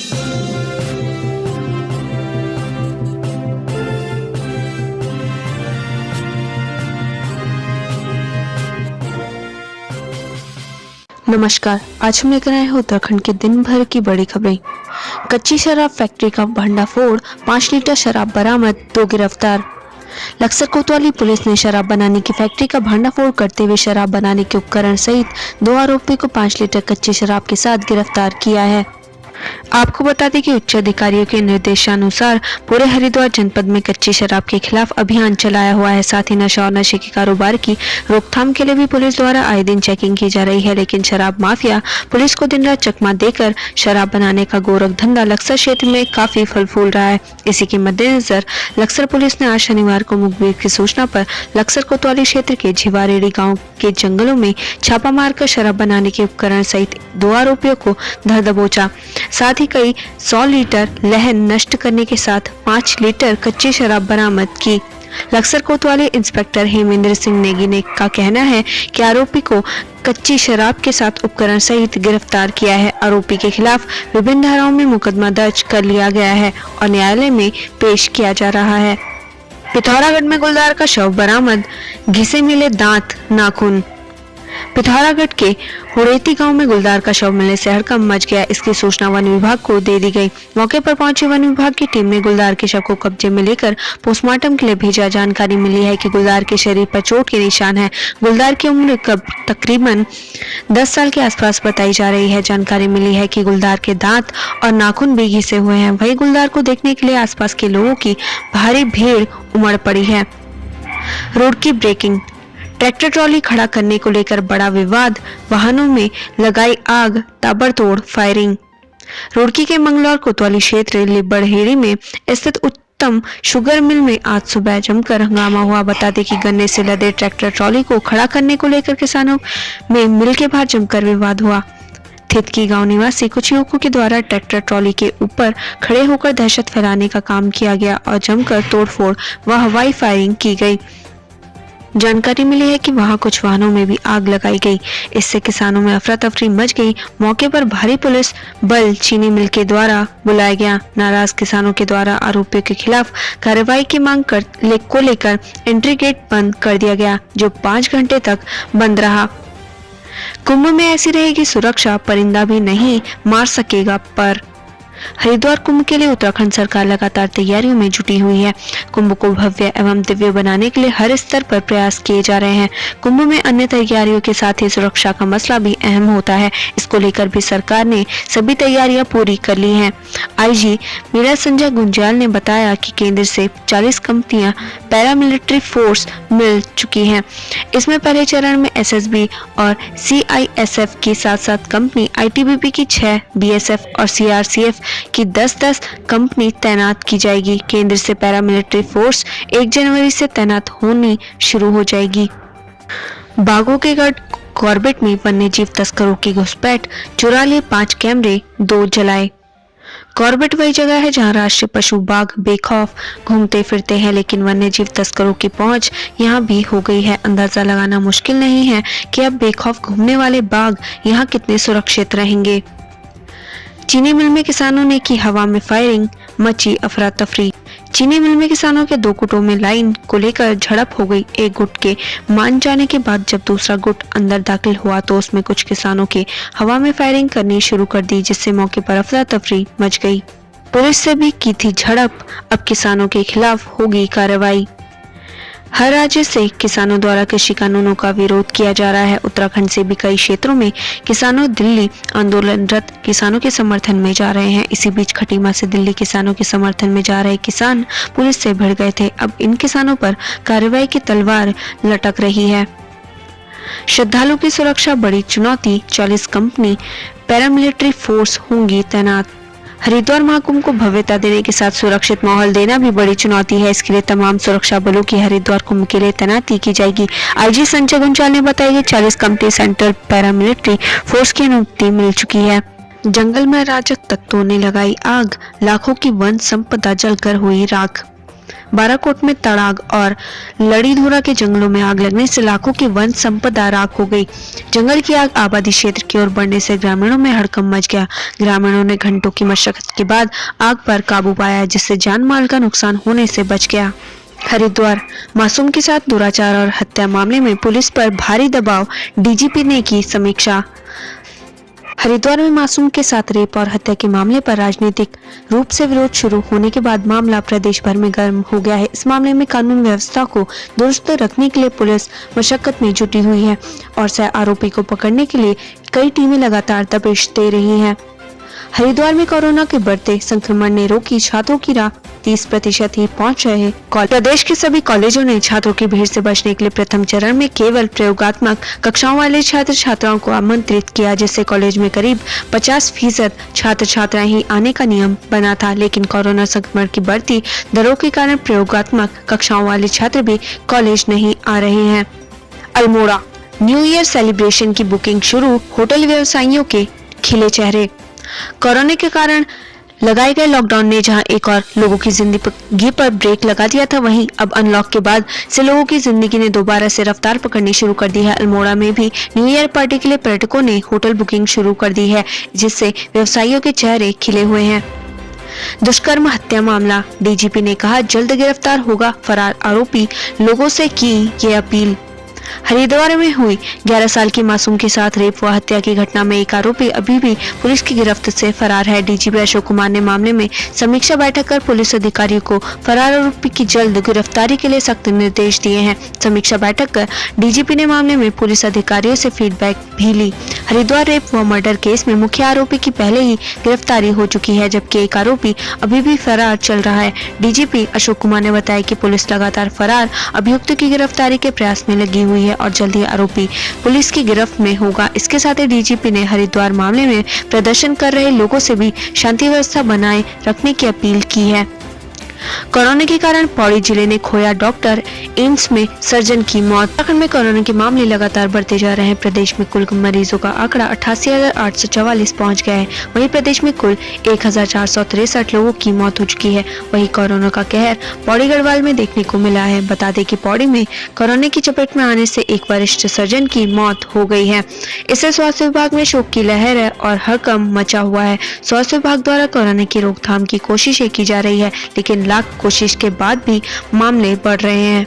नमस्कार, आज हम लेकर आए हैं उत्तराखंड के दिन भर की बड़ी खबरें। कच्ची शराब फैक्ट्री का भंडाफोड़, 5 लीटर शराब बरामद, 2 गिरफ्तार। लक्सर कोतवाली पुलिस ने शराब बनाने की फैक्ट्री का भंडाफोड़ करते हुए शराब बनाने के उपकरण सहित 2 आरोपी को 5 लीटर कच्ची शराब के साथ गिरफ्तार किया है। आपको बता दें कि उच्च अधिकारियों के निर्देशानुसार पूरे हरिद्वार जनपद में कच्ची शराब के खिलाफ अभियान चलाया हुआ है। साथ ही नशा और नशे के कारोबार की रोकथाम के लिए भी पुलिस द्वारा आए दिन चेकिंग की जा रही है। लेकिन शराब माफिया पुलिस को दिन रात चकमा देकर शराब बनाने का गोरख धंधा लक्सर क्षेत्र में काफी फल फूल रहा है। इसी के मद्देनजर लक्सर पुलिस ने आज शनिवार को मुखबिर की सूचना पर लक्सर कोतवाली क्षेत्र के झिवारेड़ी गाँव के जंगलों में छापा मारकर शराब बनाने के उपकरण सहित 2 आरोपियों को धर दबोचा। साथ ही कई 100 लीटर लहन नष्ट करने के साथ 5 लीटर कच्ची शराब बरामद की। लक्सर कोतवाली इंस्पेक्टर हेमेंद्र सिंह नेगी ने का कहना है कि आरोपी को कच्ची शराब के साथ उपकरण सहित गिरफ्तार किया है। आरोपी के खिलाफ विभिन्न धाराओं में मुकदमा दर्ज कर लिया गया है और न्यायालय में पेश किया जा रहा है। पिथौरागढ़ में गुलदार का शव बरामद, घिसे मिले दांत नाखून। पिथौरागढ़ के हुड़ेती गांव में गुलदार का शव मिलने से हड़कंप मच गया। इसकी सूचना वन विभाग को दे दी गई। मौके पर पहुंची वन विभाग की टीम ने गुलदार के शव को कब्जे में लेकर पोस्टमार्टम के लिए भेजा। जानकारी मिली है कि गुलदार के शरीर पर चोट के निशान है। गुलदार की उम्र तकरीबन 10 साल के आसपास बताई जा रही है। जानकारी मिली है कि गुलदार के दांत और नाखून भी घिसे हुए हैं। वही गुलदार को देखने के लिए आसपास के लोगों की भारी भीड़ उमड़ पड़ी है। रोड की ब्रेकिंग, ट्रैक्टर ट्रॉली खड़ा करने को लेकर बड़ा विवाद, वाहनों में लगाई आग, ताबड़तोड़ फायरिंग। रुड़की के मंगलौर कोतवाली क्षेत्र लिब्बड़हेड़ी में स्थित उत्तम शुगर मिल में आज सुबह जमकर हंगामा हुआ। बता दें कि गन्ने से लदे ट्रैक्टर ट्रॉली को खड़ा करने को लेकर किसानों में मिल के बाहर जमकर विवाद हुआ। थितकी गांव निवासी कुछ युवकों के द्वारा ट्रैक्टर ट्रॉली के ऊपर खड़े होकर दहशत फैलाने का काम किया गया और जमकर तोड़फोड़ व हवाई फायरिंग की गई। जानकारी मिली है कि वहां कुछ वाहनों में भी आग लगाई गई। इससे किसानों में अफरा तफरी मच गई। मौके पर भारी पुलिस बल चीनी मिल के द्वारा बुलाया गया। नाराज किसानों के द्वारा आरोपियों के खिलाफ कार्रवाई की मांग को लेकर एंट्री गेट बंद कर दिया गया, जो 5 घंटे तक बंद रहा। कुंभ में ऐसी रहेगी सुरक्षा, परिंदा भी नहीं मार सकेगा पर। हरिद्वार कुंभ के लिए उत्तराखंड सरकार लगातार तैयारियों में जुटी हुई है। कुंभ को भव्य एवं दिव्य बनाने के लिए हर स्तर पर प्रयास किए जा रहे हैं। कुंभ में अन्य तैयारियों के साथ ही सुरक्षा का मसला भी अहम होता है। इसको लेकर भी सरकार ने सभी तैयारियां पूरी कर ली हैं। आईजी मीरा संजय गुंजाल ने बताया कि केंद्र से 40 कंपनियां पैरामिलिट्री फोर्स मिल चुकी हैं। इसमें पहले चरण में एसएसबी और सीआईएसएफ की 7-7 कंपनी, आईटीबीपी की 6, बीएसएफ और सीआरसीएफ की 10-10 कंपनी तैनात की जाएगी। केंद्र से पैरामिलिट्री फोर्स 1 जनवरी से तैनात होनी शुरू हो जाएगी। बाघों के गढ़ कॉर्बेट में वन्यजीव तस्करों की घुसपैठ, चुरा लिए 5 कैमरे, 2 जलाए। कॉर्बेट वही जगह है जहां राष्ट्रीय पशु बाघ बेखौफ घूमते फिरते हैं, लेकिन वन्यजीव तस्करों की पहुंच यहां भी हो गई है। अंदाजा लगाना मुश्किल नहीं है कि अब बेखौफ घूमने वाले बाघ यहां कितने सुरक्षित रहेंगे। चीनी मिल में किसानों ने की हवा में फायरिंग, मची अफरा तफरी। चीनी मिल में किसानों के 2 गुटों में लाइन को लेकर झड़प हो गई। एक गुट के मान जाने के बाद जब दूसरा गुट अंदर दाखिल हुआ तो उसमें कुछ किसानों के हवा में फायरिंग करनी शुरू कर दी, जिससे मौके पर अफरा तफरी मच गई। पुलिस से भी की थी झड़प। अब किसानों के खिलाफ होगी कार्रवाई। हर राज्य से किसानों द्वारा कृषि कानूनों का विरोध किया जा रहा है। उत्तराखंड से भी कई क्षेत्रों में किसानों दिल्ली आंदोलनरत किसानों के समर्थन में जा रहे हैं। इसी बीच खटीमा से दिल्ली किसानों के समर्थन में जा रहे किसान पुलिस से भिड़ गए थे। अब इन किसानों पर कार्रवाई की तलवार लटक रही है। श्रद्धालुओं की सुरक्षा बड़ी चुनौती, 40 कंपनी पैरामिलिट्री फोर्स होंगी तैनात। हरिद्वार महाकुंभ को भव्यता देने के साथ सुरक्षित माहौल देना भी बड़ी चुनौती है। इसके लिए तमाम सुरक्षा बलों की हरिद्वार कुंभ के लिए तैनाती की जाएगी। आईजी संजय गुंजाल ने बताया कि 40 कंपनी सेंट्रल पैरामिलिट्री फोर्स की अनुमति मिल चुकी है। जंगल में अराजक तत्वों ने लगाई आग, लाखों की वन संपदा जलकर हुई राख। बाराकोट में तड़ाग और लड़ीधुरा के जंगलों में आग लगने से लाखों की वन संपदा राख हो गई। जंगल की आग आबादी क्षेत्र की ओर बढ़ने से ग्रामीणों में हड़कंप मच गया। ग्रामीणों ने घंटों की मशक्कत के बाद आग पर काबू पाया, जिससे जान माल का नुकसान होने से बच गया। हरिद्वार, मासूम के साथ दुराचार और हत्या मामले में पुलिस पर भारी दबाव, डीजीपी ने की समीक्षा। हरिद्वार में मासूम के साथ रेप और हत्या के मामले पर राजनीतिक रूप से विरोध शुरू होने के बाद मामला प्रदेश भर में गर्म हो गया है। इस मामले में कानून व्यवस्था को दुरुस्त रखने के लिए पुलिस मशक्कत में जुटी हुई है और सह आरोपी को पकड़ने के लिए कई टीमें लगातार दबिश दे रही हैं। हरिद्वार में कोरोना के बढ़ते संक्रमण ने रोकी छात्रों की राह, 30% ही पहुंच रहे। प्रदेश के सभी कॉलेजों ने छात्रों की भीड़ से बचने के लिए प्रथम चरण में केवल प्रयोगात्मक कक्षाओं वाले छात्र छात्राओं को आमंत्रित किया, जिससे कॉलेज में करीब 50% छात्र छात्राएं ही आने का नियम बना था। लेकिन कोरोना संक्रमण की बढ़ती दरों के कारण प्रयोगात्मक कक्षाओं वाले छात्र भी कॉलेज नहीं आ रहे हैं। अल्मोड़ा, न्यू ईयर सेलिब्रेशन की बुकिंग शुरू, होटल व्यवसायियों के खिले चेहरे। कोरोना के कारण लगाए गए लॉकडाउन ने जहां एक और लोगों की जिंदगी पर ब्रेक लगा दिया था, वहीं अब अनलॉक के बाद से लोगों की जिंदगी ने दोबारा से रफ्तार पकड़नी शुरू कर दी है। अल्मोड़ा में भी न्यू ईयर पार्टी के लिए पर्यटकों ने होटल बुकिंग शुरू कर दी है, जिससे व्यवसायियों के चेहरे खिले हुए हैं। दुष्कर्म हत्या मामला, डीजीपी ने कहा जल्द गिरफ्तार होगा फरार आरोपी, लोगों से की ये अपील। हरिद्वार में हुई 11 साल की मासूम के साथ रेप व हत्या की घटना में एक आरोपी अभी भी पुलिस की गिरफ्त से फरार है। डीजीपी अशोक कुमार ने मामले में समीक्षा बैठक कर पुलिस अधिकारियों को फरार आरोपी की जल्द गिरफ्तारी के लिए सख्त निर्देश दिए हैं। समीक्षा बैठक कर डीजीपी ने मामले में पुलिस अधिकारियों से फीडबैक भी ली। हरिद्वार रेप व मर्डर केस में मुख्य आरोपी की पहले ही गिरफ्तारी हो चुकी है, जबकि एक आरोपी अभी भी फरार चल रहा है। डीजीपी अशोक कुमार ने बताया कि पुलिस लगातार फरार अभियुक्त की गिरफ्तारी के प्रयास में लगी हुई है और जल्द ही आरोपी पुलिस की गिरफ्त में होगा। इसके साथ ही डीजीपी ने हरिद्वार मामले में प्रदर्शन कर रहे लोगों से भी शांति व्यवस्था बनाए रखने की अपील की है। कोरोना के कारण पौड़ी जिले ने खोया डॉक्टर, एम्स में सर्जन की मौत। उत्तराखंड में कोरोना के मामले लगातार बढ़ते जा रहे हैं। प्रदेश में कुल मरीजों का आंकड़ा 88,844 पहुंच गया है। वहीं प्रदेश में कुल 1,463 लोगों की मौत हो चुकी है। वहीं कोरोना का कहर पौड़ी गढ़वाल में देखने को मिला है। बता दें कि पौड़ी में कोरोना की चपेट में आने से एक वरिष्ठ सर्जन की मौत हो गई है। इससे स्वास्थ्य विभाग में शोक की लहर है और हड़कंप मचा हुआ है। स्वास्थ्य विभाग द्वारा कोरोना की रोकथाम की कोशिशें की जा रही है, लेकिन लाख कोशिश के बाद भी मामले बढ़ रहे हैं।